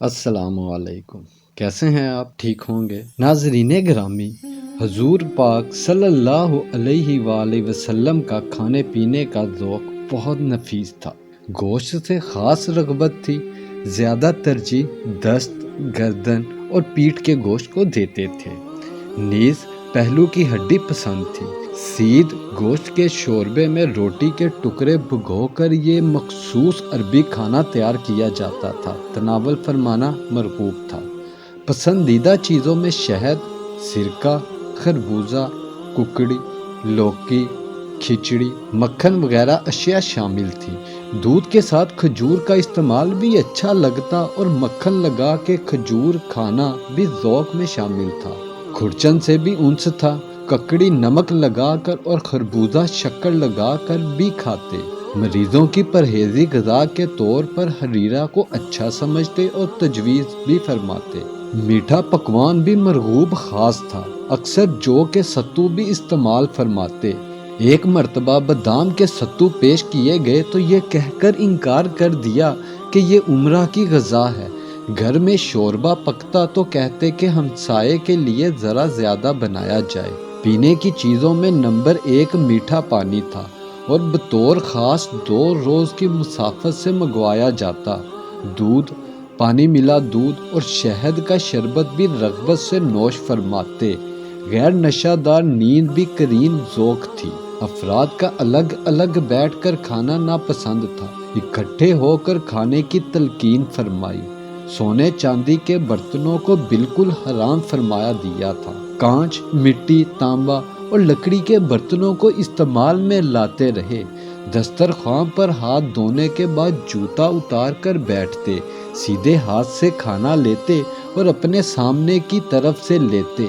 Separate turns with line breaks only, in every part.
السلام علیکم، کیسے ہیں آپ؟ ٹھیک ہوں گے؟ ناظرین گرامی، حضور پاک صلی اللہ علیہ وآلہ وسلم کا کھانے پینے کا ذوق بہت نفیس تھا۔ گوشت سے خاص رغبت تھی، زیادہ ترجیح دست، گردن اور پیٹھ کے گوشت کو دیتے تھے۔ نیز پہلو کی ہڈی پسند تھی۔ سیدھ گوشت کے شوربے میں روٹی کے ٹکڑے بھگو کر یہ مخصوص عربی کھانا تیار کیا جاتا تھا، تناول فرمانا مرغوب تھا۔ پسندیدہ چیزوں میں شہد، سرکہ، خربوزہ، ککڑی، لوکی، کھچڑی، مکھن وغیرہ اشیاء شامل تھی۔ دودھ کے ساتھ کھجور کا استعمال بھی اچھا لگتا اور مکھن لگا کے کھجور کھانا بھی ذوق میں شامل تھا۔ کھرچن سے بھی انس تھا۔ ککڑی نمک لگا کر اور خربوزہ شکر لگا کر بھی کھاتے۔ مریضوں کی پرہیزی غذا کے طور پر حریرہ کو اچھا سمجھتے اور تجویز بھی فرماتے۔ میٹھا پکوان بھی مرغوب خاص تھا، اکثر جو کے ستو بھی استعمال فرماتے۔ ایک مرتبہ بادام کے ستو پیش کیے گئے تو یہ کہہ کر انکار کر دیا کہ یہ عمرہ کی غذا ہے۔ گھر میں شوربہ پکتا تو کہتے کہ ہمسائے کے لیے ذرا زیادہ بنایا جائے۔ پینے کی چیزوں میں نمبر 1 میٹھا پانی تھا اور بطور خاص 2 روز کی مسافت سے منگوایا جاتا۔ دودھ، پانی ملا دودھ اور شہد کا شربت بھی رغبت سے نوش فرماتے۔ غیر نشہ دار نیند بھی قرین ذوق تھی۔ افراد کا الگ الگ بیٹھ کر کھانا ناپسند تھا، اکٹھے ہو کر کھانے کی تلقین فرمائی۔ سونے چاندی کے برتنوں کو بالکل حرام فرمایا دیا تھا۔ کانچ، مٹی، تانبا اور لکڑی کے برتنوں کو استعمال میں لاتے رہے۔ دسترخوان پر ہاتھ دھونے کے بعد جوتا اتار کر بیٹھتے، سیدھے ہاتھ سے کھانا لیتے اور اپنے سامنے کی طرف سے لیتے۔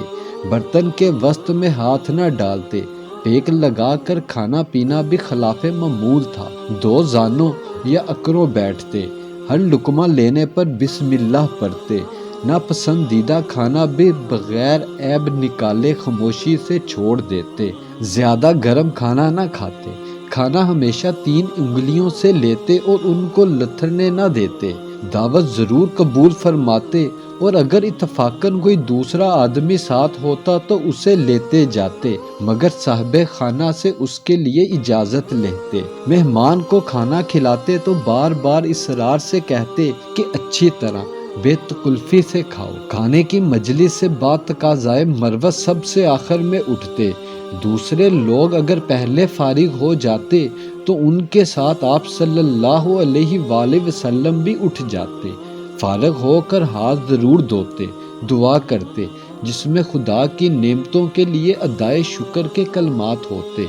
برتن کے وسط میں ہاتھ نہ ڈالتے۔ ٹیک لگا کر کھانا پینا بھی خلاف معمول تھا۔ 2 زانوں یا اکڑوں بیٹھتے۔ ہر لقمہ لینے پر بسم اللہ پڑھتے۔ ناپسندیدہ کھانا بھی بغیر عیب نکالے خاموشی سے چھوڑ دیتے۔ زیادہ گرم کھانا نہ کھاتے۔ کھانا ہمیشہ 3 انگلیوں سے لیتے اور ان کو لتھڑنے نہ دیتے۔ دعوت ضرور قبول فرماتے اور اگر اتفاقاً کوئی دوسرا آدمی ساتھ ہوتا تو اسے لیتے جاتے، مگر صاحب خانہ سے اس کے لیے اجازت لیتے۔ مہمان کو کھانا کھلاتے تو بار بار اصرار سے کہتے کہ اچھی طرح بے تکلفی سے کھاؤ۔ کھانے کی مجلس سے بعد تقاضائے مروت سب سے آخر میں اٹھتے۔ دوسرے لوگ اگر پہلے فارغ ہو جاتے تو ان کے ساتھ آپ صلی اللہ علیہ وآلہ وسلم بھی اٹھ جاتے۔ فارغ ہو کر ہاتھ ضرور دھوتے، دعا کرتے جس میں خدا کی نعمتوں کے لیے ادائے شکر کے کلمات ہوتے۔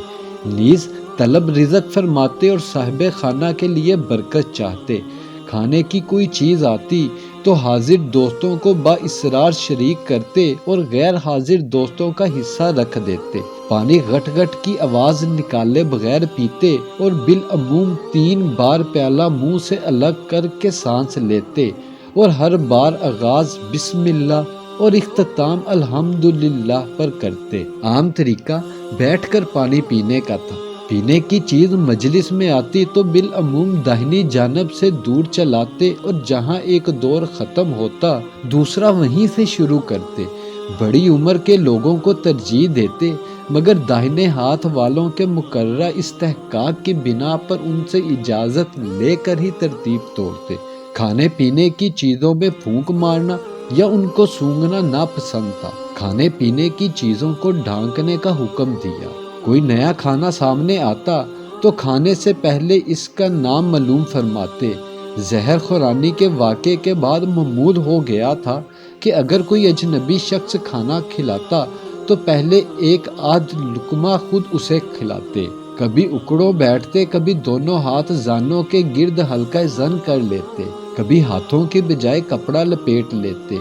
نیز طلب رزق فرماتے اور صاحب خانہ کے لیے برکت چاہتے۔ کھانے کی کوئی چیز آتی تو حاضر دوستوں کو با اصرار شریک کرتے اور غیر حاضر دوستوں کا حصہ رکھ دیتے۔ پانی گھٹ گھٹ کی آواز نکالے بغیر پیتے اور بالعموم 3 بار پیالہ منہ سے الگ کر کے سانس لیتے اور ہر بار آغاز بسم اللہ اور اختتام الحمدللہ پر کرتے۔ عام طریقہ بیٹھ کر پانی پینے کا تھا۔ پینے کی چیز مجلس میں آتی تو بالعموم داہنی جانب سے دور چلاتے اور جہاں ایک دور ختم ہوتا دوسرا وہیں سے شروع کرتے۔ بڑی عمر کے لوگوں کو ترجیح دیتے، مگر داہنے ہاتھ والوں کے مقررہ استحقاق کی بنا پر ان سے اجازت لے کر ہی ترتیب توڑتے۔ کھانے پینے کی چیزوں میں پھونک مارنا یا ان کو سونگھنا ناپسند تھا۔ کھانے پینے کی چیزوں کو ڈھانکنے کا حکم دیا۔ کوئی نیا کھانا سامنے آتا تو کھانے سے پہلے اس کا نام معلوم فرماتے۔ زہر خورانی کے واقعے کے بعد معمول ہو گیا تھا کہ اگر کوئی اجنبی شخص کھانا کھلاتا تو پہلے ایک آدھ لقمہ خود اسے کھلاتے۔ کبھی اکڑوں بیٹھتے، کبھی دونوں ہاتھ زانوں کے گرد حلقہ زن کر لیتے، کبھی ہاتھوں کی بجائے کپڑا لپیٹ لیتے۔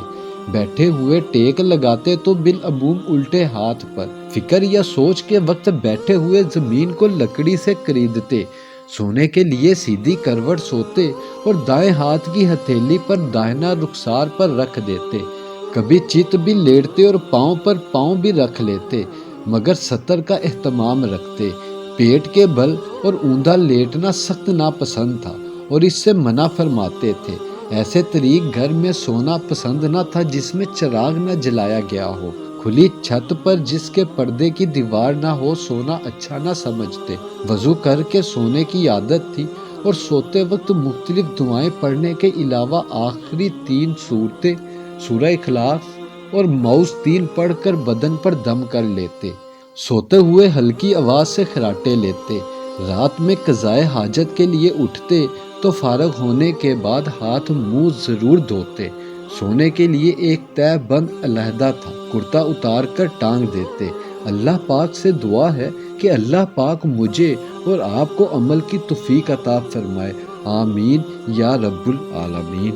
بیٹھے ہوئے ٹیک لگاتے تو بالعموم الٹے ہاتھ پر۔ فکر یا سوچ کے وقت بیٹھے ہوئے زمین کو لکڑی سے کریدتے۔ سونے کے لیے سیدھی کروٹ سوتے اور دائیں ہاتھ کی ہتھیلی پر داہنا رخسار پر رکھ دیتے۔ کبھی چت بھی لیٹتے اور پاؤں پر پاؤں بھی رکھ لیتے، مگر سطر کا اہتمام رکھتے۔ پیٹ کے بل اور اوندھا لیٹنا سخت ناپسند تھا اور اس سے منع فرماتے تھے۔ ایسے طریق گھر میں سونا پسند نہ تھا جس میں چراغ نہ جلایا گیا ہو۔ کھلی چھت پر جس کے پردے کی دیوار نہ ہو سونا اچھا نہ سمجھتے۔ وضو کر کے سونے کی عادت تھی اور سوتے وقت مختلف دعائیں پڑھنے کے علاوہ آخری 3 سورتیں سورہ اخلاص اور معوذتین پڑھ کر بدن پر دم کر لیتے۔ سوتے ہوئے ہلکی آواز سے خراٹے لیتے۔ رات میں قضائے حاجت کے لیے اٹھتے تو فارغ ہونے کے بعد ہاتھ منہ ضرور دھوتے۔ سونے کے لیے ایک تہہ بند علیحدہ تھا، کرتا اتار کر ٹانگ دیتے۔ اللہ پاک سے دعا ہے کہ اللہ پاک مجھے اور آپ کو عمل کی توفیق عطا فرمائے، آمین یا رب العالمین۔